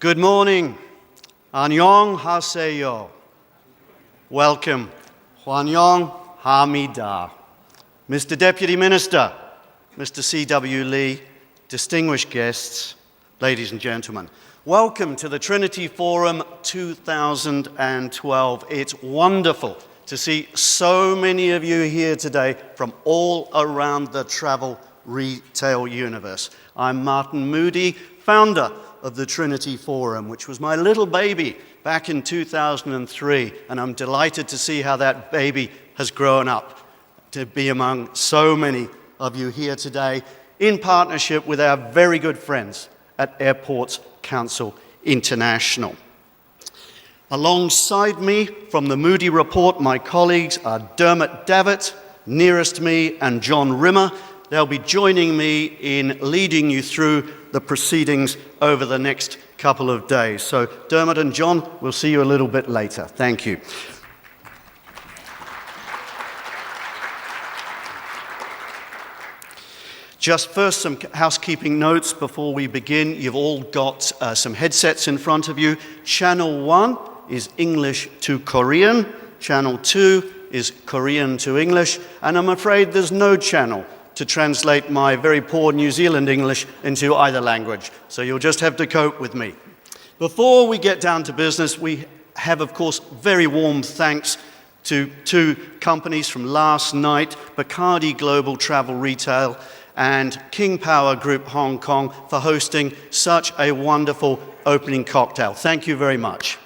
Good morning. Annyeong haseyo. Welcome. Hwanyong hamida. Mr. Deputy Minister, Mr. C.W. Lee, distinguished guests, ladies and gentlemen, welcome to the Trinity Forum 2012. It's wonderful to see so many of you here today from all around the travel retail universe. I'm Martin Moodie, founder of the Trinity Forum, which was my little baby back in 2003, and I'm delighted to see how that baby has grown up to be among so many of you here today in partnership with our very good friends at Airports Council International. Alongside me from the Moodie report, my colleagues are Dermot Davitt, nearest me, and John Rimmer. They'll be joining me in leading you through the proceedings over the next couple of days. So Dermot and John, we'll see you a little bit later. Thank you. Just first, some housekeeping notes before we begin. You've all got some headsets in front of you. Channel 1 is English to Korean. Channel 2 is Korean to English. And I'm afraid there's no channel to translate my very poor New Zealand English into either language. So you'll just have to cope with me. Before we get down to business, we have, of course, very warm thanks to two companies from last night, Bacardi Global Travel Retail and King Power Group Hong Kong, for hosting such a wonderful opening cocktail. Thank you very much.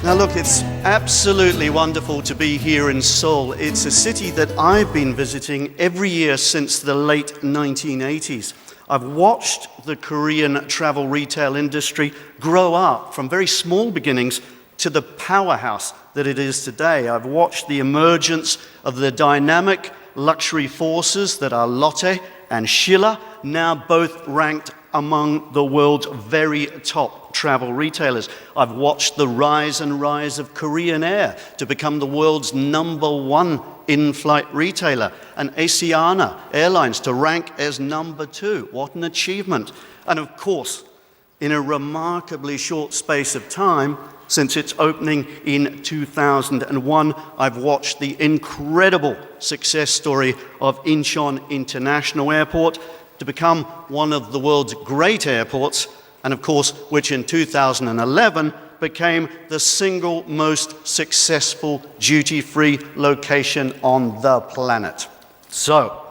Now look, it's absolutely wonderful to be here in Seoul. It's a city that I've been visiting every year since the late 1980s. I've watched the Korean travel retail industry grow up from very small beginnings to the powerhouse that it is today. I've watched the emergence of the dynamic luxury forces that are Lotte and Shilla, now both ranked among the world's very top travel retailers. I've watched the rise of Korean Air to become the world's #1 in-flight retailer, and Asiana Airlines to rank as #2. What an achievement. And of course, in a remarkably short space of time, since its opening in 2001, I've watched the incredible success story of Incheon International Airport to become one of the world's great airports, and of course, which in 2011 became the single most successful duty-free location on the planet. So,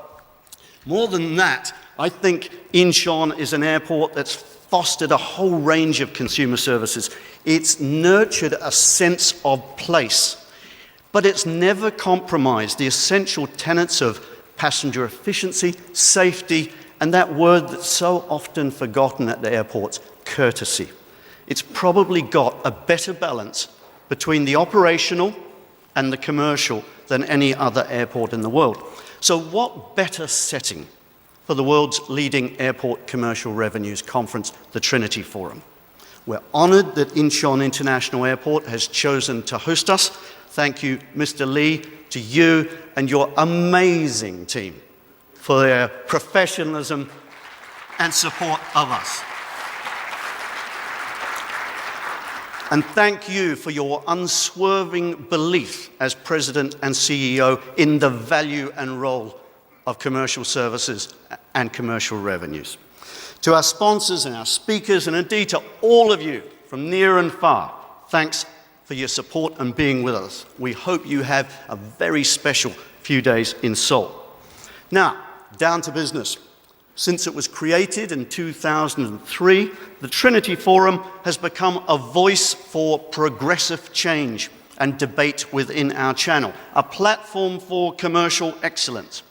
more than that, I think Incheon is an airport that's fostered a whole range of consumer services. It's nurtured a sense of place, but it's never compromised the essential tenets of passenger efficiency, safety, and that word that's so often forgotten at the airports, courtesy. It's probably got a better balance between the operational and the commercial than any other airport in the world. So what better setting for the world's leading airport commercial revenues conference, the Trinity Forum? We're honored that Incheon International Airport has chosen to host us. Thank you, Mr. Lee, to you and your amazing team for their professionalism and support of us. And thank you for your unswerving belief as President and CEO in the value and role of commercial services and commercial revenues. To our sponsors and our speakers, and indeed to all of you from near and far, thanks for your support and being with us. We hope you have a very special few days in Seoul. Now, down to business. Since it was created in 2003, the Trinity Forum has become a voice for progressive change and debate within our channel, a platform for commercial excellence.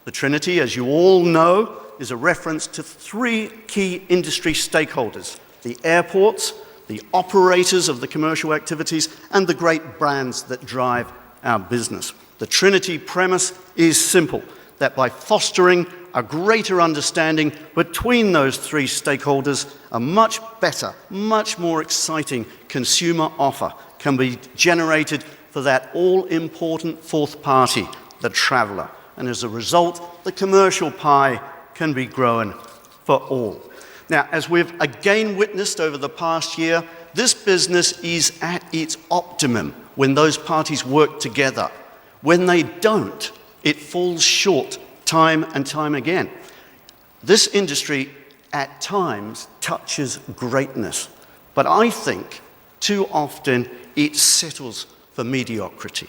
The Trinity, as you all know, is a reference to three key industry stakeholders: the airports, the operators of the commercial activities, and the great brands that drive our business. The Trinity premise is simple, that by fostering a greater understanding between those three stakeholders, a much better, much more exciting consumer offer can be generated for that all-important fourth party, the traveller. And as a result, the commercial pie can be grown for all. Now, as we've again witnessed over the past year, this business is at its optimum when those parties work together. When they don't, it falls short time and time again. This industry at times touches greatness, but I think too often it settles for mediocrity.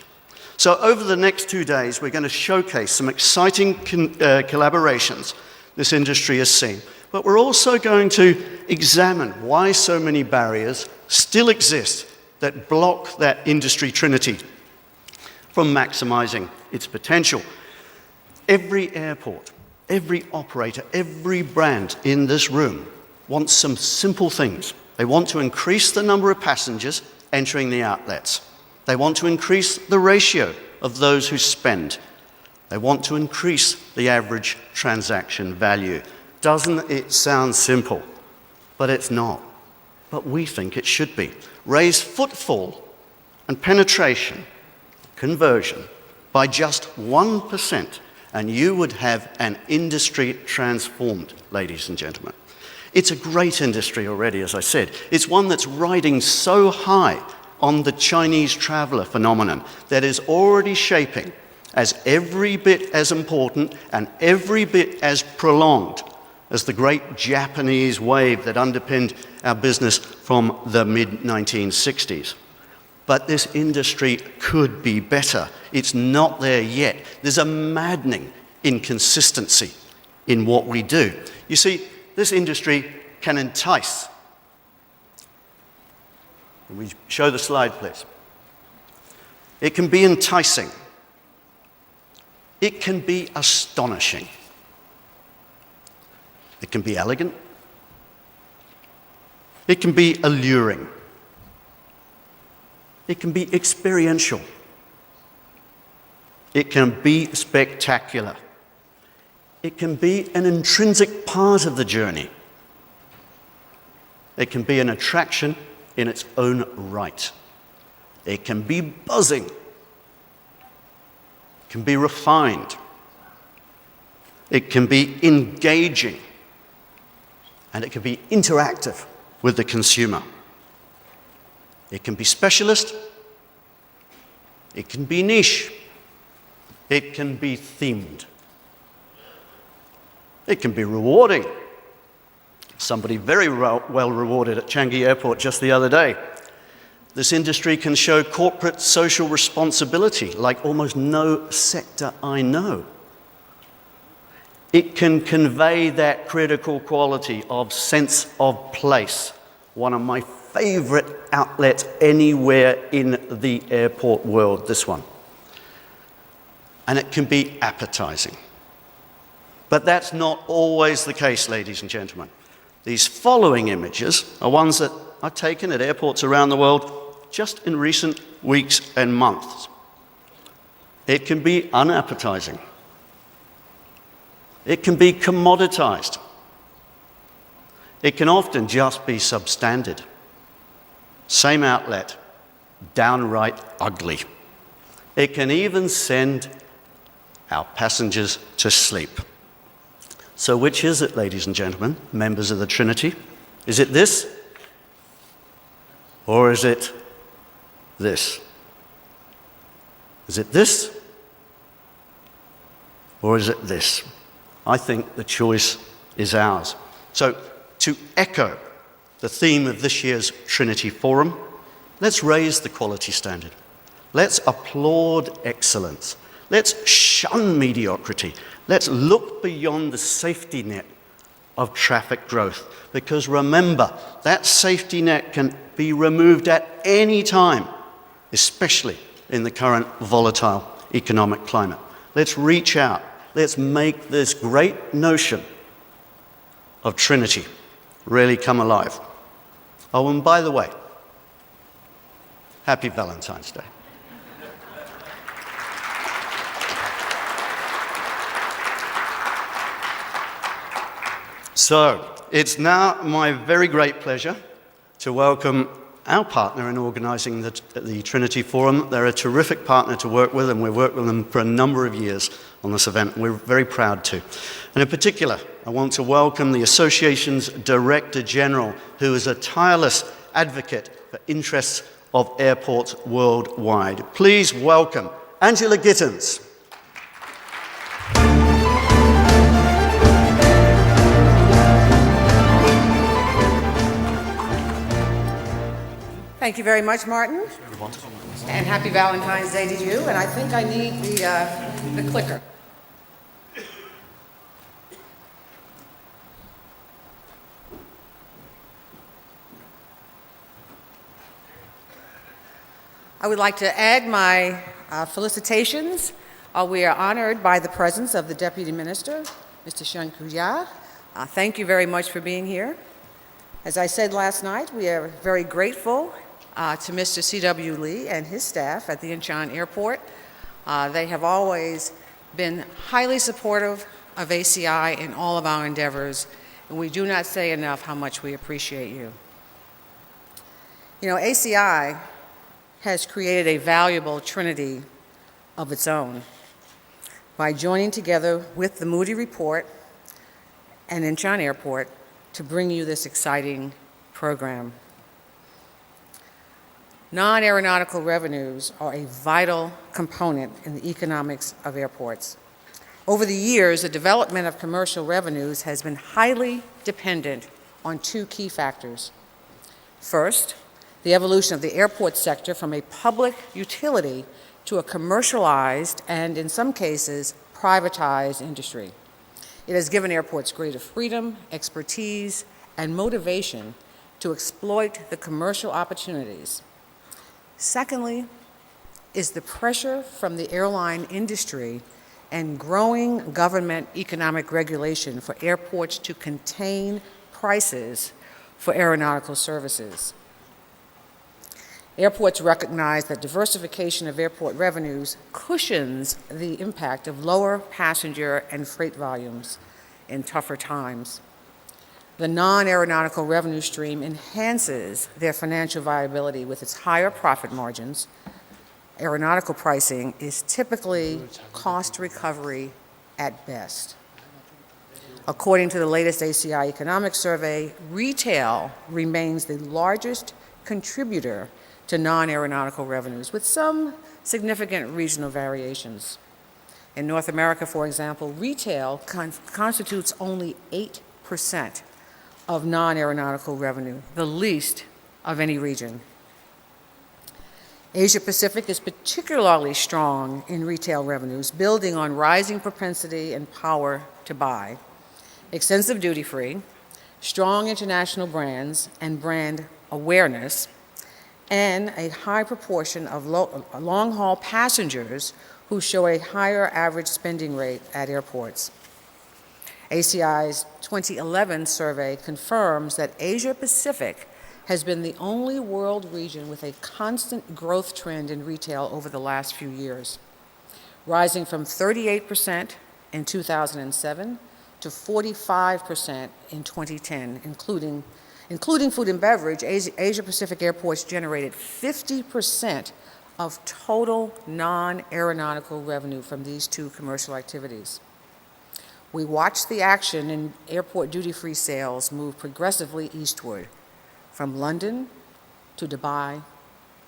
So over the next 2 days, we're going to showcase some exciting collaborations this industry has seen. But we're also going to examine why so many barriers still exist that block that industry trinity from maximizing its potential. Every airport, every operator, every brand in this room wants some simple things. They want to increase the number of passengers entering the outlets. They want to increase the ratio of those who spend. They want to increase the average transaction value. Doesn't it sound simple? But it's not. But we think it should be. Raise footfall and penetration, conversion, by just 1%, and you would have an industry transformed, ladies and gentlemen. It's a great industry already, as I said. It's one that's riding so high on the Chinese traveler phenomenon that is already shaping as every bit as important and every bit as prolonged as the great Japanese wave that underpinned our business from the mid-1960s. But this industry could be better. It's not there yet. There's a maddening inconsistency in what we do. You see, this industry can entice. Can we show the slide, please? It can be enticing. It can be astonishing. It can be elegant. It can be alluring. It can be experiential. It can be spectacular. It can be an intrinsic part of the journey. It can be an attraction in its own right. It can be buzzing. It can be refined. It can be engaging. And it can be interactive with the consumer. It can be specialist. It can be niche. It can be themed. It can be rewarding. Somebody very well rewarded at Changi Airport just the other day. This industry can show corporate social responsibility like almost no sector I know. It can convey that critical quality of sense of place, one of my favorite outlets anywhere in the airport world, this one. And it can be appetizing. But that's not always the case, ladies and gentlemen. These following images are ones that I've taken at airports around the world just in recent weeks and months. It can be unappetizing. It can be commoditized. It can often just be substandard. Same outlet, downright ugly. It can even send our passengers to sleep. So which is it, ladies and gentlemen, members of the Trinity? Is it this? Or is it this? Is it this? Or is it this? I think the choice is ours. So to echo the theme of this year's Trinity Forum, let's raise the quality standard. Let's applaud excellence. Let's shun mediocrity. Let's look beyond the safety net of traffic growth. Because remember, that safety net can be removed at any time, especially in the current volatile economic climate. Let's reach out. Let's make this great notion of Trinity really come alive. Oh, and by the way, happy Valentine's Day. So, it's now my very great pleasure to welcome our partner in organising the Trinity Forum. They're a terrific partner to work with, and we've worked with them for a number of years on this event. We're very proud to. And in particular, I want to welcome the Association's Director General, who is a tireless advocate for interests of airports worldwide. Please welcome Angela Gittens. Thank you very much, Martin. And happy Valentine's Day to you. And I think I need the clicker. I would like to add my felicitations. We are honored by the presence of the Deputy Minister, Mr. Shen Kuya. Thank you very much for being here. As I said last night, we are very grateful to Mr. C.W. Lee and his staff at the Incheon Airport. They have always been highly supportive of ACI in all of our endeavors, and we do not say enough how much we appreciate you. You know, ACI has created a valuable trinity of its own by joining together with the Moodie Report and Incheon Airport to bring you this exciting program. Non-aeronautical revenues are a vital component in the economics of airports. Over the years, the development of commercial revenues has been highly dependent on two key factors. First, the evolution of the airport sector from a public utility to a commercialized and, in some cases, privatized industry. It has given airports greater freedom, expertise, and motivation to exploit the commercial opportunities. Secondly, is the pressure from the airline industry and growing government economic regulation for airports to contain prices for aeronautical services. Airports recognize that diversification of airport revenues cushions the impact of lower passenger and freight volumes in tougher times. The non-aeronautical revenue stream enhances their financial viability with its higher profit margins. Aeronautical pricing is typically cost recovery at best. According to the latest ACI economic survey, retail remains the largest contributor to non-aeronautical revenues, with some significant regional variations. In North America, for example, retail constitutes only 8% of non-aeronautical revenue, the least of any region. Asia Pacific is particularly strong in retail revenues, building on rising propensity and power to buy, extensive duty-free, strong international brands and brand awareness, and a high proportion of long-haul passengers who show a higher average spending rate at airports. ACI's 2011 survey confirms that Asia Pacific has been the only world region with a constant growth trend in retail over the last few years, rising from 38% in 2007 to 45% in 2010, including food and beverage. Asia Pacific airports generated 50% of total non-aeronautical revenue from these two commercial activities. We watched the action in airport duty-free sales move progressively eastward, from London to Dubai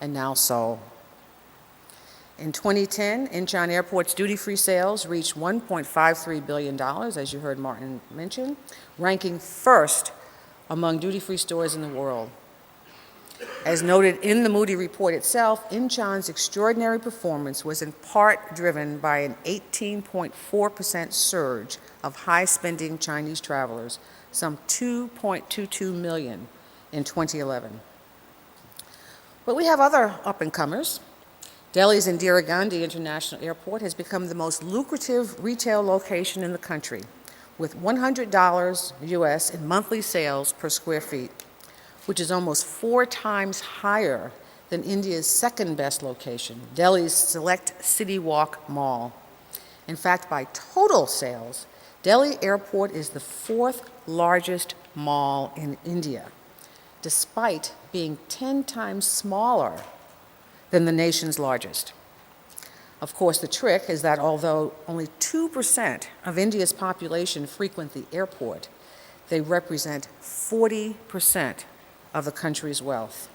and now Seoul. In 2010, Incheon Airport's duty-free sales reached $1.53 billion, as you heard Martin mention, ranking first among duty-free stores in the world. As noted in the Moodie report itself, Incheon's extraordinary performance was in part driven by an 18.4% surge of high-spending Chinese travelers, some 2.22 million in 2011. But we have other up-and-comers. Delhi's Indira Gandhi International Airport has become the most lucrative retail location in the country, with $100 US in monthly sales per square feet, which is almost 4 times higher than India's second best location, Delhi's Select City Walk Mall. In fact, by total sales, Delhi Airport is the 4th largest mall in India, despite being 10 times smaller than the nation's largest. Of course, the trick is that although only 2% of India's population frequent the airport, they represent 40% of the country's wealth.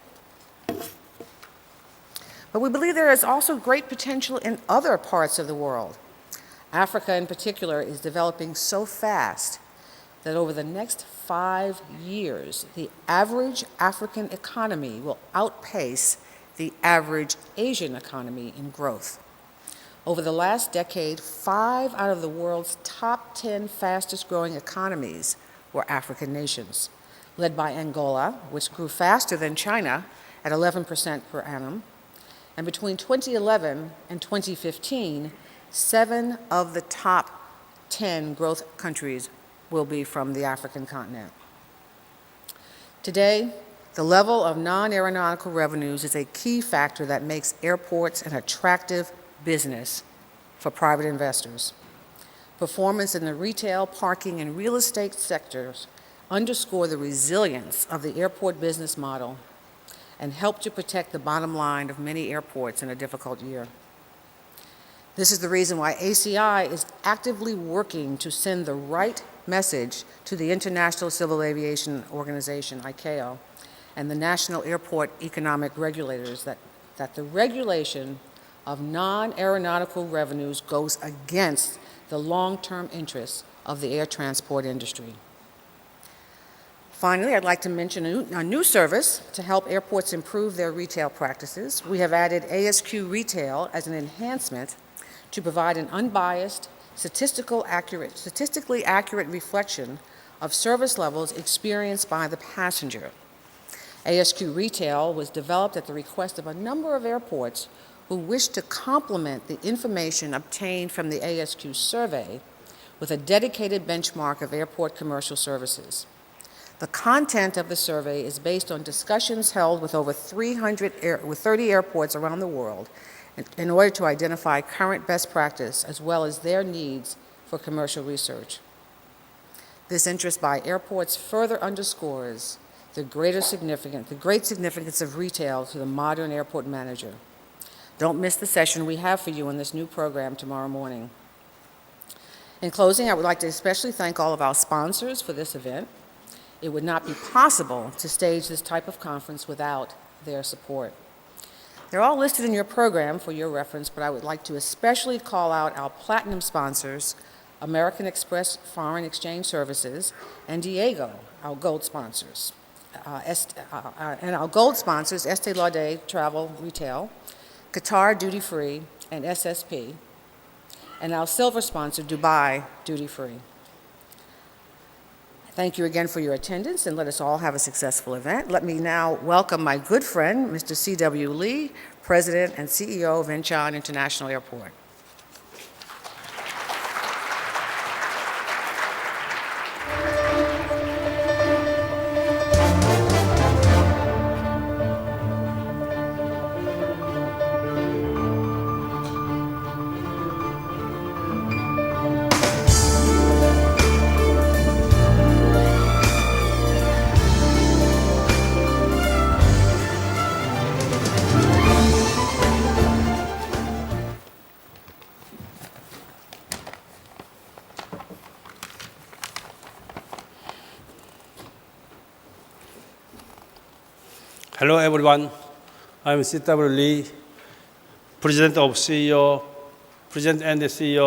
But we believe there is also great potential in other parts of the world. Africa, in particular, is developing so fast that over the next 5 years, the average African economy will outpace the average Asian economy in growth. Over the last decade, 5 out of the world's top 10 fastest growing economies were African nations, led by Angola, which grew faster than China at 11% per annum. And between 2011 and 2015, 7 of the top 10 growth countries will be from the African continent. Today, the level of non-aeronautical revenues is a key factor that makes airports an attractive business for private investors. Performance in the retail, parking, and real estate sectors underscore the resilience of the airport business model and help to protect the bottom line of many airports in a difficult year. This is the reason why ACI is actively working to send the right message to the International Civil Aviation Organization, ICAO, and the National Airport Economic Regulators that the regulation of non-aeronautical revenues goes against the long-term interests of the air transport industry. Finally, I'd like to mention a new service to help airports improve their retail practices. We have added ASQ Retail as an enhancement to provide an unbiased, statistically accurate reflection of service levels experienced by the passenger. ASQ Retail was developed at the request of a number of airports who wish to complement the information obtained from the ASQ survey with a dedicated benchmark of airport commercial services. The content of the survey is based on discussions held with over 30 airports around the world in order to identify current best practice as well as their needs for commercial research. This interest by airports further underscores the great significance of retail to the modern airport manager. Don't miss the session we have for you in this new program tomorrow morning. In closing, I would like to especially thank all of our sponsors for this event. It would not be possible to stage this type of conference without their support. They're all listed in your program for your reference, but I would like to especially call out our platinum sponsors, American Express Foreign Exchange Services, and Diego, our gold sponsors. And our gold sponsors, Estée Lauder Travel Retail, Qatar Duty Free, and SSP, and our silver sponsor, Dubai Duty Free. Thank you again for your attendance, and let us all have a successful event. Let me now welcome my good friend, Mr. C.W. Lee, President and CEO of Incheon International Airport. Hello, everyone. I'm C.W. Lee, President and CEO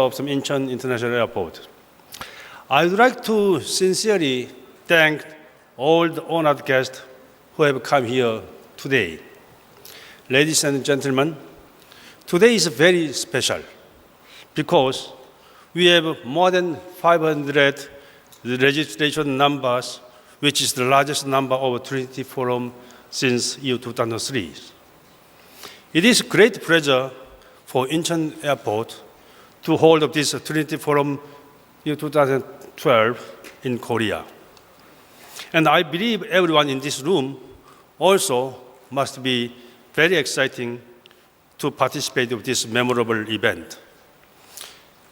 of Incheon International Airport. I would like to sincerely thank all the honored guests who have come here today. Ladies and gentlemen, today is very special because we have more than 500 registration numbers, which is the largest number of Trinity Forum since year 2003. It is a great pleasure for Incheon Airport to hold this Trinity Forum year 2012 in Korea. And I believe everyone in this room also must be very exciting to participate in this memorable event.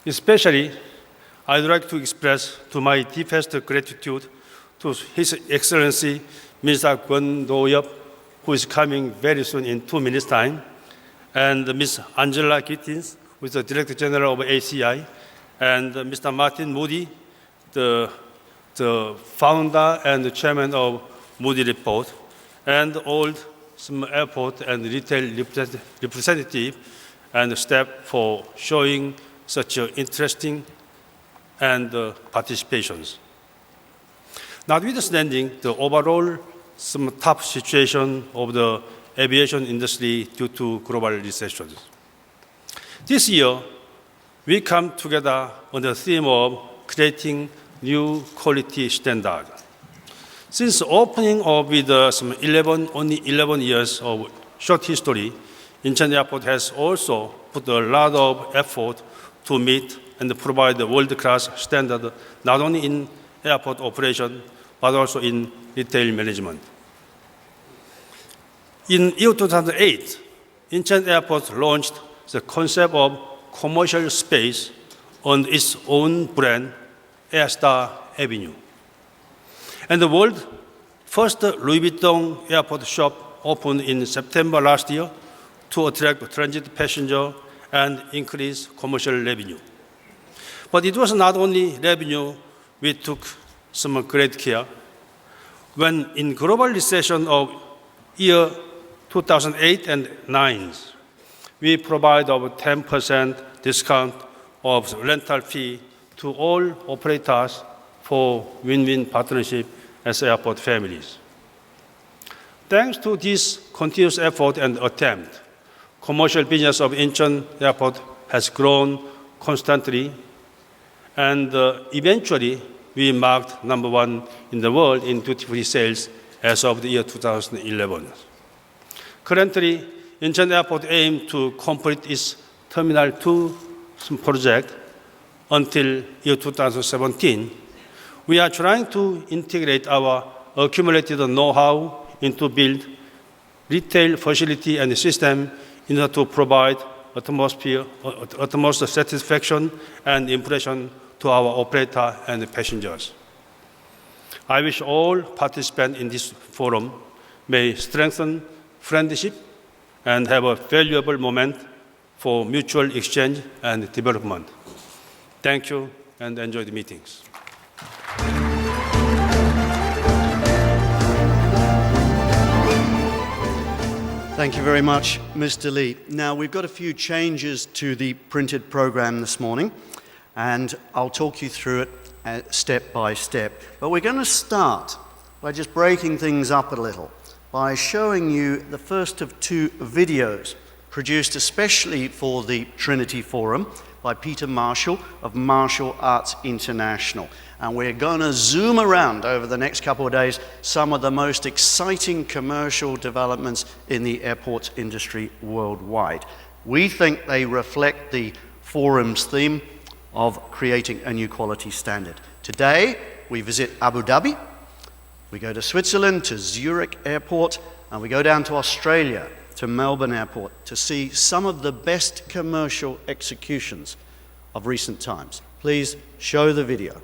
Especially, I'd like to express to my deepest gratitude to His Excellency Mr. Kwon Do-yeop, who is coming very soon in 2 minutes' time, and Ms. Angela Gittins, who is the Director General of ACI, and Mr. Martin Moodie, the founder and the chairman of Moodie Report, and all some airport and retail representative and staff for showing such interesting and participations. Notwithstanding the overall some tough situation of the aviation industry due to global recessions. This year, we come together on the theme of creating new quality standard. Since opening up with only 11 years of short history, Incheon Airport has also put a lot of effort to meet and provide the world-class standard, not only in airport operation, but also in retail management. In year 2008, Incheon Airport launched the concept of commercial space on its own brand, Airstar Avenue. And the world's first Louis Vuitton airport shop opened in September last year to attract transit passengers and increase commercial revenue. But it was not only revenue we took some great care. When in global recession of year 2008 and 2009, we provide over 10% discount of rental fee to all operators for win-win partnership as airport families. Thanks to this continuous effort and attempt, commercial business of Incheon Airport has grown constantly, and eventually we marked #1 in the world in duty-free sales as of the year 2011. Currently, Incheon Airport aims to complete its Terminal 2 project until year 2017. We are trying to integrate our accumulated know-how into build retail facility and system in order to provide utmost satisfaction and impression to our operator and passengers. I wish all participants in this forum may strengthen friendship and have a valuable moment for mutual exchange and development. Thank you and enjoy the meetings. Thank you very much, Mr. Lee. Now, we've got a few changes to the printed program this morning, and I'll talk you through it step by step. But we're going to start by just breaking things up a little by showing you the first of two videos produced especially for the Trinity Forum by Peter Marshall of Martial Arts International. And we're going to zoom around over the next couple of days some of the most exciting commercial developments in the airport industry worldwide. We think they reflect the forum's theme of creating a new quality standard. Today, we visit Abu Dhabi, we go to Switzerland, to Zurich Airport, and we go down to Australia, to Melbourne Airport, to see some of the best commercial executions of recent times. Please show the video.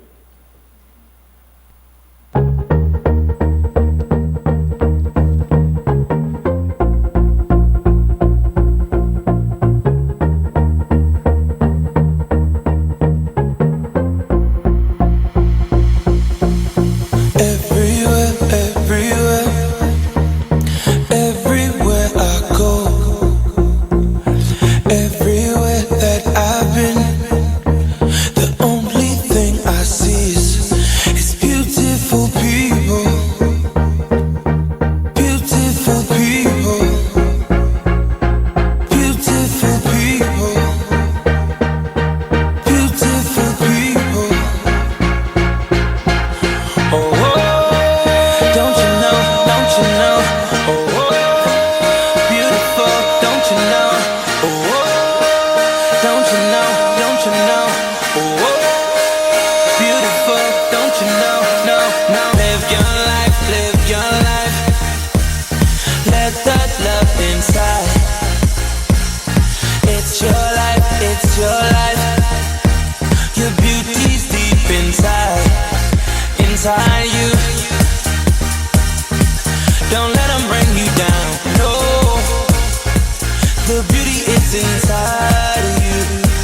The beauty is inside of you.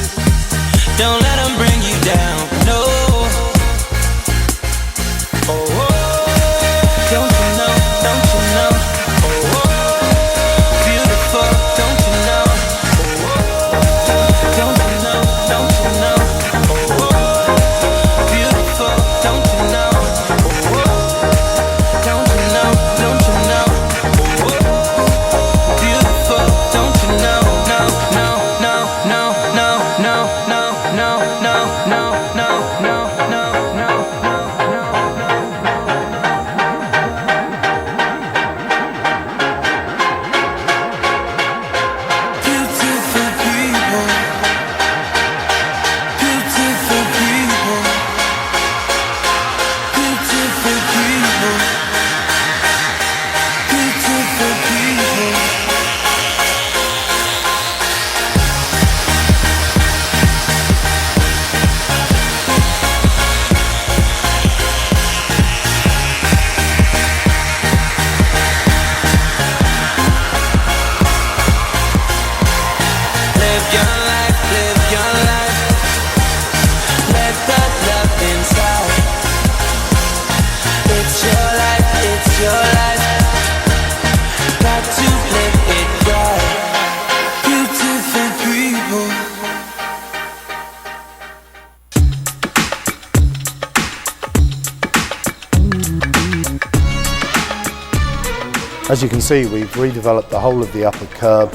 As you can see, we've redeveloped the whole of the upper curb.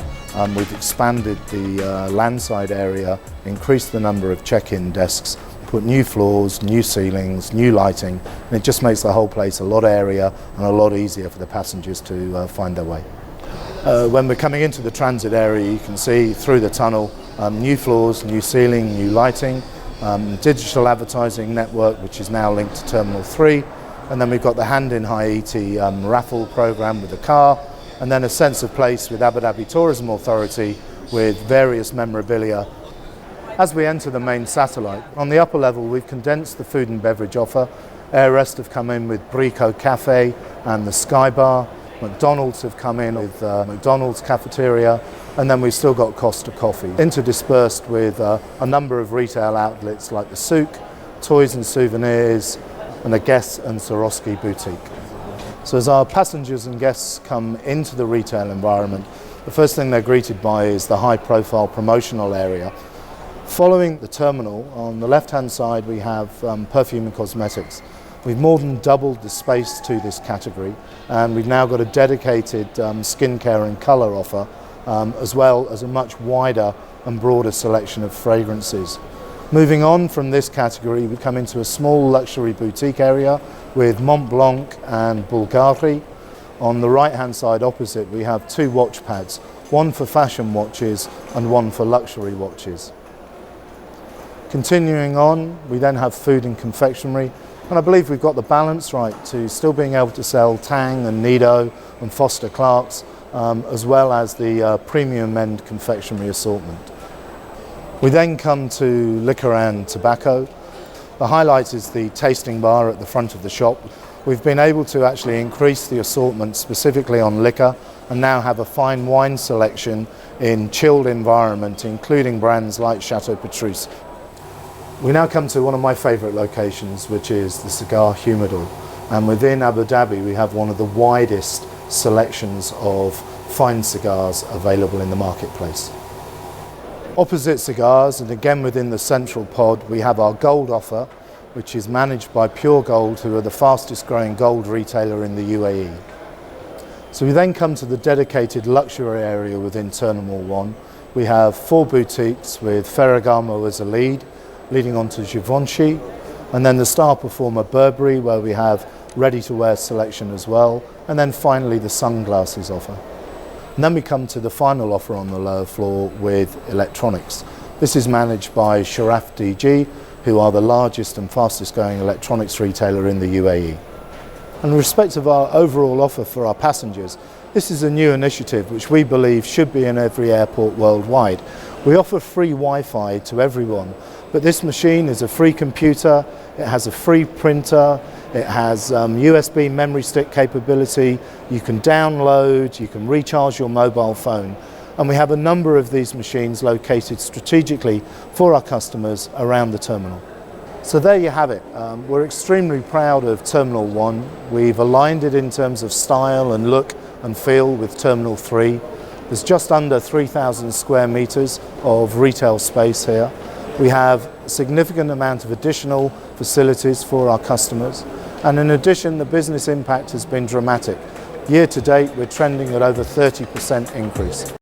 We've expanded the landside area, increased the number of check-in desks, put new floors, new ceilings, new lighting, and it just makes the whole place a lot airier and a lot easier for the passengers to find their way. When we're coming into the transit area, you can see through the tunnel, new floors, new ceiling, new lighting, digital advertising network, which is now linked to Terminal 3, and then we've got the Hand in Haiti raffle program with the car, and then a sense of place with Abu Dhabi Tourism Authority with various memorabilia. As we enter the main satellite, on the upper level we've condensed the food and beverage offer. Air Rest have come in with Brico Cafe and the Sky Bar. McDonald's have come in with McDonald's cafeteria, and then we've still got Costa Coffee. Interdispersed with a number of retail outlets like the Souk, Toys and Souvenirs, and a Guess and Swarovski boutique. So as our passengers and guests come into the retail environment, the first thing they're greeted by is the high-profile promotional area. Following the terminal, on the left-hand side we have perfume and cosmetics. We've more than doubled the space to this category, and we've now got a dedicated skincare and colour offer, as well as a much wider and broader selection of fragrances. Moving on from this category, we come into a small luxury boutique area with Mont Blanc and Bulgari. On the right-hand side opposite, we have two watch pads, one for fashion watches and one for luxury watches. Continuing on, we then have food and confectionery, and I believe we've got the balance right to still being able to sell Tang and Nido and Foster Clark's, as well as the premium end confectionery assortment. We then come to liquor and tobacco. The highlight is the tasting bar at the front of the shop. We've been able to actually increase the assortment specifically on liquor and now have a fine wine selection in chilled environment, including brands like Chateau Petrus. We now come to one of my favourite locations, which is the Cigar Humidor. And within Abu Dhabi, we have one of the widest selections of fine cigars available in the marketplace. Opposite cigars, and again within the central pod, we have our gold offer, which is managed by Pure Gold, who are the fastest growing gold retailer in the UAE. So we then come to the dedicated luxury area within Terminal 1. We have 4 boutiques with Ferragamo as a leading on to Givenchy, and then the star performer Burberry, where we have ready-to-wear selection as well, and then finally the sunglasses offer. And then we come to the final offer on the lower floor with electronics. This is managed by Sharaf DG, who are the largest and fastest growing electronics retailer in the UAE. And in respect of our overall offer for our passengers, this is a new initiative which we believe should be in every airport worldwide. We offer free Wi-Fi to everyone, but this machine is a free computer, it has a free printer, it has USB memory stick capability, you can download, you can recharge your mobile phone, and we have a number of these machines located strategically for our customers around the terminal. So there you have it. We're extremely proud of Terminal 1. We've aligned it in terms of style and look and feel with Terminal 3. There's just under 3,000 square meters of retail space here. We have a significant amount of additional facilities for our customers. And in addition, the business impact has been dramatic. Year to date, we're trending at over 30% increase.